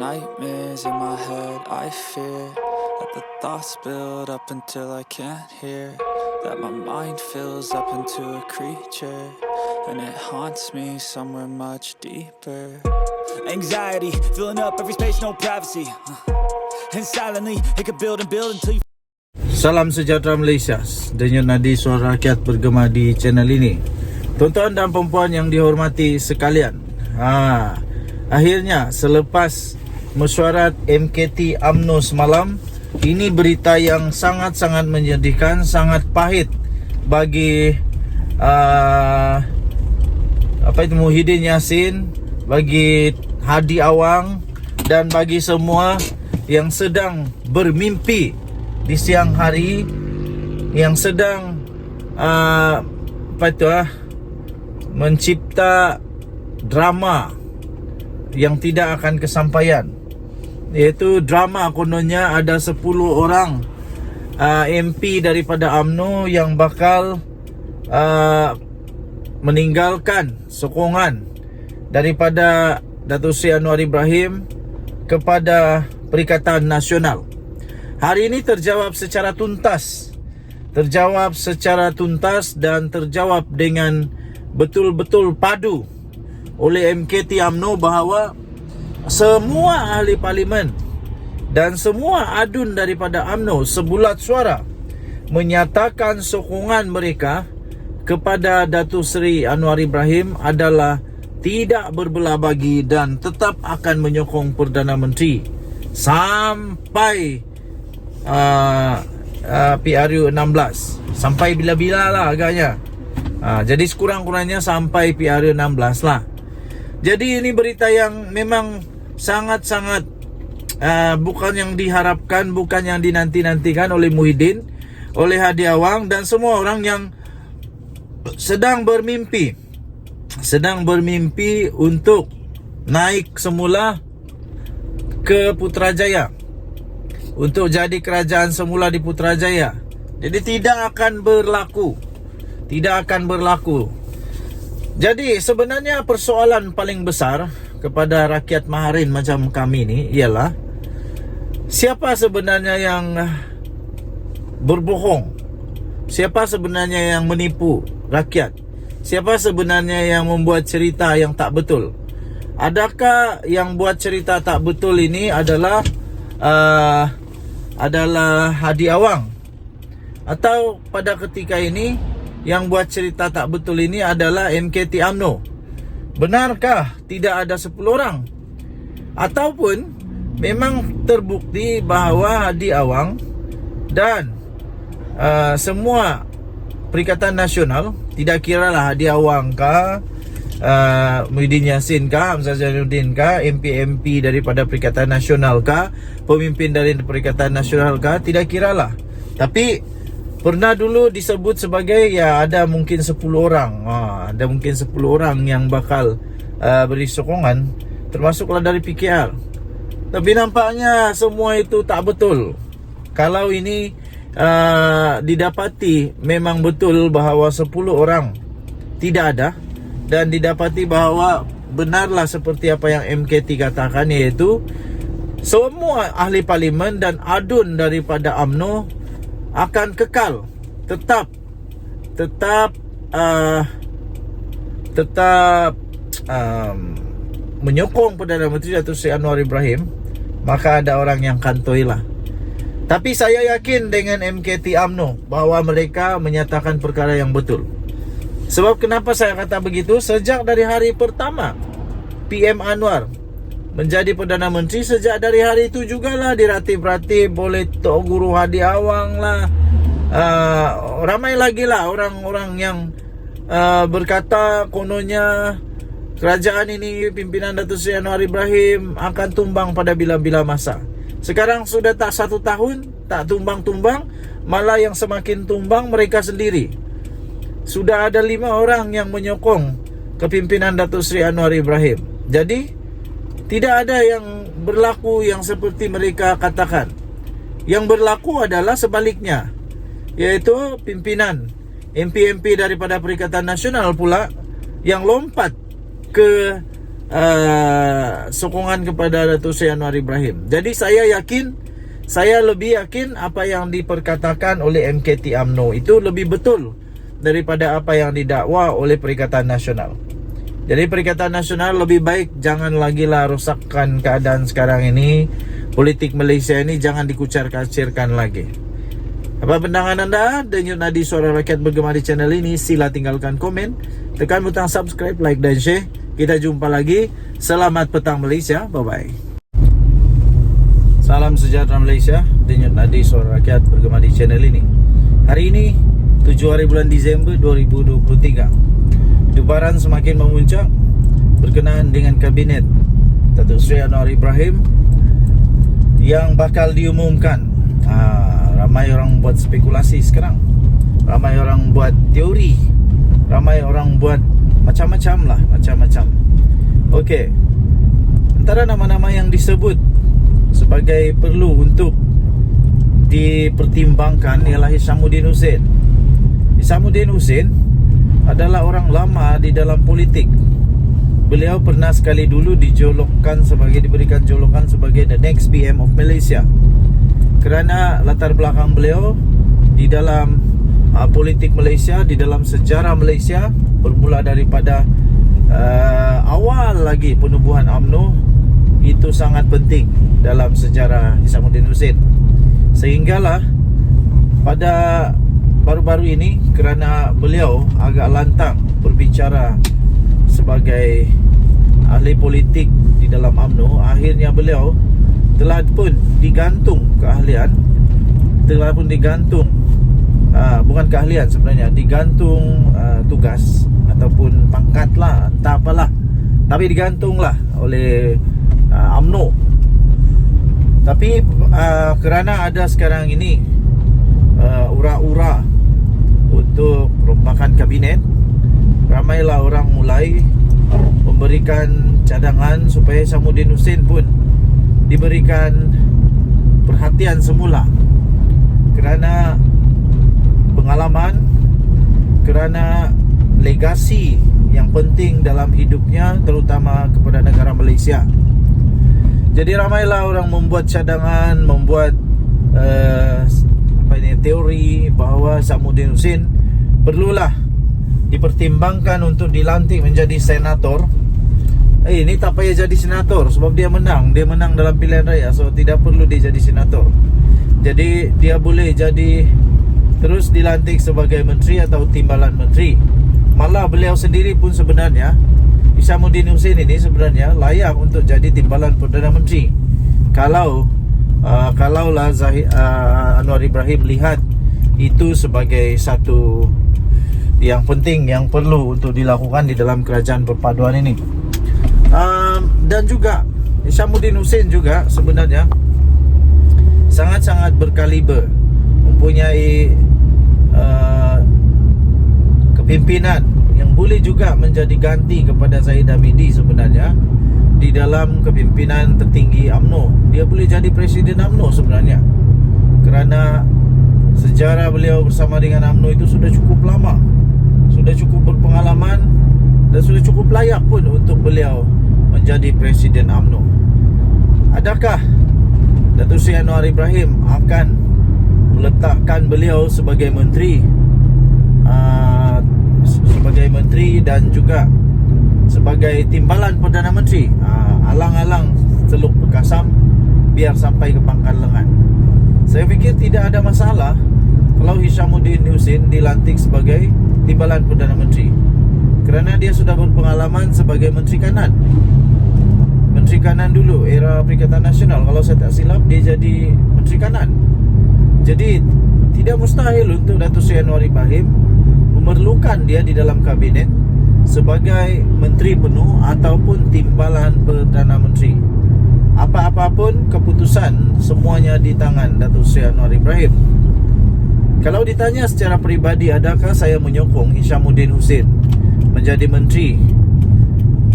nightmares in my head, I fear that the thoughts build up until I can't hear, that my mind fills up into a creature, and it haunts me somewhere much deeper. Anxiety, filling up every space, no privacy, and silently, it could build and build until you... Salam sejahtera Malaysia. Denyut nadi suara rakyat bergema di channel ini. Tuan-tuan dan puan-puan yang dihormati sekalian, akhirnya selepas mesyuarat MKT UMNO semalam, ini berita yang sangat-sangat menyedihkan, sangat pahit bagi Muhyiddin Yassin, bagi Hadi Awang, dan bagi semua yang sedang bermimpi di siang hari, yang sedang mencipta drama yang tidak akan kesampaian. Iaitu drama kononnya ada 10 orang MP daripada UMNO yang bakal meninggalkan sokongan daripada Datuk Seri Anwar Ibrahim kepada Perikatan Nasional. Hari ini terjawab secara tuntas. Dan terjawab dengan betul-betul padu oleh MKT UMNO bahawa semua ahli parlimen dan semua adun daripada UMNO sebulat suara menyatakan sokongan mereka kepada Datuk Seri Anwar Ibrahim adalah tidak berbelah bagi dan tetap akan menyokong Perdana Menteri sampai PRU 16, sampai bila-bila lah agaknya. Jadi sekurang-kurangnya sampai PRU 16 lah. Jadi ini berita yang memang sangat-sangat bukan yang diharapkan, bukan yang dinanti-nantikan oleh Muhyiddin, oleh Hadi Awang dan semua orang yang sedang bermimpi untuk naik semula ke Putrajaya, untuk jadi kerajaan semula di Putrajaya. Jadi tidak akan berlaku. Jadi sebenarnya persoalan paling besar kepada rakyat Maharin macam kami ni ialah siapa sebenarnya yang berbohong, siapa sebenarnya yang menipu rakyat, siapa sebenarnya yang membuat cerita yang tak betul. Adakah yang buat cerita tak betul ini adalah Hadi Awang, atau pada ketika ini yang buat cerita tak betul ini adalah MKT UMNO? Benarkah tidak ada 10 orang? Ataupun memang terbukti bahawa Hadi Awang dan semua Perikatan Nasional, tidak kiralah Hadi Awang kah, Muhyiddin Yassin kah, Hamzah Zainuddin kah, MP-MP daripada Perikatan Nasional kah, pemimpin dari Perikatan Nasional kah, tidak kiralah. Tapi pernah dulu disebut sebagai ada mungkin 10 orang. Ada mungkin 10 orang yang bakal beri sokongan, termasuklah dari PKR. Tapi nampaknya semua itu tak betul. Kalau ini didapati memang betul bahawa 10 orang tidak ada, dan didapati bahawa benarlah seperti apa yang MKT katakan, iaitu semua ahli parlimen dan adun daripada UMNO akan kekal tetap menyokong Perdana Menteri Datuk Seri Anwar Ibrahim, maka ada orang yang kantoi lah. Tapi saya yakin dengan MKT UMNO bahawa mereka menyatakan perkara yang betul. Sebab kenapa saya kata begitu? Sejak dari hari pertama PM Anwar menjadi Perdana Menteri, sejak dari hari itu jugalah diratib-ratib oleh Tok Guru Hadi Awang lah. Ramai lagi lah orang-orang yang berkata kononnya kerajaan ini, pimpinan Datuk Seri Anwar Ibrahim akan tumbang pada bila-bila masa. Sekarang sudah tak 1 tahun, tak tumbang-tumbang, malah yang semakin tumbang mereka sendiri. Sudah ada 5 orang yang menyokong kepimpinan Datuk Seri Anwar Ibrahim. Jadi tidak ada yang berlaku yang seperti mereka katakan. Yang berlaku adalah sebaliknya, iaitu pimpinan MP-MP daripada Perikatan Nasional pula yang lompat ke sokongan kepada Datuk Seri Anwar Ibrahim. Jadi saya lebih yakin apa yang diperkatakan oleh MKT UMNO itu lebih betul daripada apa yang didakwa oleh Perikatan Nasional. Jadi Perikatan Nasional lebih baik jangan lagi lah rosakkan keadaan sekarang ini. Politik Malaysia ini jangan dikucar-kacirkan lagi. Apa pandangan anda? Denyut nadi suara rakyat bergema di channel ini. Sila tinggalkan komen, tekan butang subscribe, like dan share. Kita jumpa lagi. Selamat petang Malaysia. Bye-bye. Salam sejahtera Malaysia. Denyut nadi suara rakyat bergema di channel ini. Hari ini 7 hari bulan Disember 2023. Debaran semakin memuncak berkenaan dengan kabinet Datuk Seri Anwar Ibrahim yang bakal diumumkan. Ramai orang buat spekulasi sekarang, ramai orang buat teori, ramai orang buat macam-macam lah, macam-macam. Okey, antara nama-nama yang disebut sebagai perlu untuk dipertimbangkan ialah Hishamuddin Hussein. Hishamuddin Hussein adalah orang lama di dalam politik. Beliau pernah sekali dulu diberikan julukan sebagai the next PM of Malaysia, kerana latar belakang beliau di dalam politik Malaysia, di dalam sejarah Malaysia, bermula daripada awal lagi penubuhan UMNO. Itu sangat penting dalam sejarah Hishamuddin Hussein. Sehinggalah pada baru-baru ini, kerana beliau agak lantang berbicara sebagai ahli politik di dalam UMNO, akhirnya beliau telah pun digantung keahlian, bukan keahlian sebenarnya, digantung tugas ataupun pangkat lah, entah apalah, tapi digantunglah oleh UMNO. Tapi kerana ada sekarang ini ura-ura untuk rombakan kabinet, ramailah orang mulai memberikan cadangan supaya Hishamuddin Hussein pun diberikan perhatian semula, kerana pengalaman, kerana legasi yang penting dalam hidupnya, terutama kepada negara Malaysia. Jadi ramailah orang membuat cadangan, membuat teori bahawa Hishamuddin Hussein perlulah dipertimbangkan untuk dilantik menjadi senator. Ini tak payah jadi senator sebab dia menang dalam pilihan raya, so tidak perlu dia jadi senator. Jadi dia boleh jadi terus dilantik sebagai menteri atau timbalan menteri. Malah beliau sendiri pun sebenarnya, Hishamuddin Hussein ini sebenarnya layak untuk jadi timbalan Perdana Menteri kalaulah Anwar Ibrahim lihat itu sebagai satu yang penting, yang perlu untuk dilakukan di dalam kerajaan perpaduan ini. Dan juga Hishamuddin Hussein juga sebenarnya sangat-sangat berkaliber, mempunyai kepimpinan yang boleh juga menjadi ganti kepada Zahid Hamidi sebenarnya di dalam kepimpinan tertinggi UMNO. Dia boleh jadi Presiden UMNO sebenarnya, kerana sejarah beliau bersama dengan UMNO itu sudah cukup lama, sudah cukup berpengalaman, dan sudah cukup layak pun untuk beliau menjadi Presiden UMNO. Adakah Datuk Seri Anwar Ibrahim akan meletakkan beliau sebagai menteri, dan juga sebagai timbalan Perdana Menteri, alang-alang Teluk Perkasam, biar sampai ke pangkal lengan? Saya fikir tidak ada masalah kalau Hishamuddin Hussein dilantik sebagai timbalan Perdana Menteri, kerana dia sudah berpengalaman sebagai Menteri Kanan dulu, era Perikatan Nasional. Kalau saya tak silap, dia jadi Menteri Kanan. Jadi tidak mustahil untuk Datuk Seri Anwar Ibrahim memerlukan dia di dalam kabinet sebagai menteri penuh ataupun timbalan Perdana Menteri. Apa-apapun keputusan, semuanya di tangan Datuk Seri Anwar Ibrahim. Kalau ditanya secara peribadi, adakah saya menyokong Hishamuddin Hussein menjadi menteri?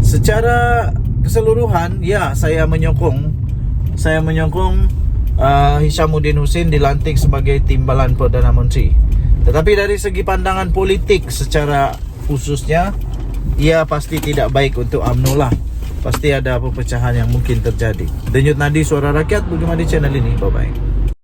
Secara keseluruhan, ya, saya menyokong Hishamuddin Hussein dilantik sebagai timbalan Perdana Menteri. Tetapi dari segi pandangan politik secara khususnya, ia pasti tidak baik untuk UMNO lah. pasti ada perpecahan yang mungkin terjadi. Denyut nadi suara rakyat bergema di channel ini. Bye bye.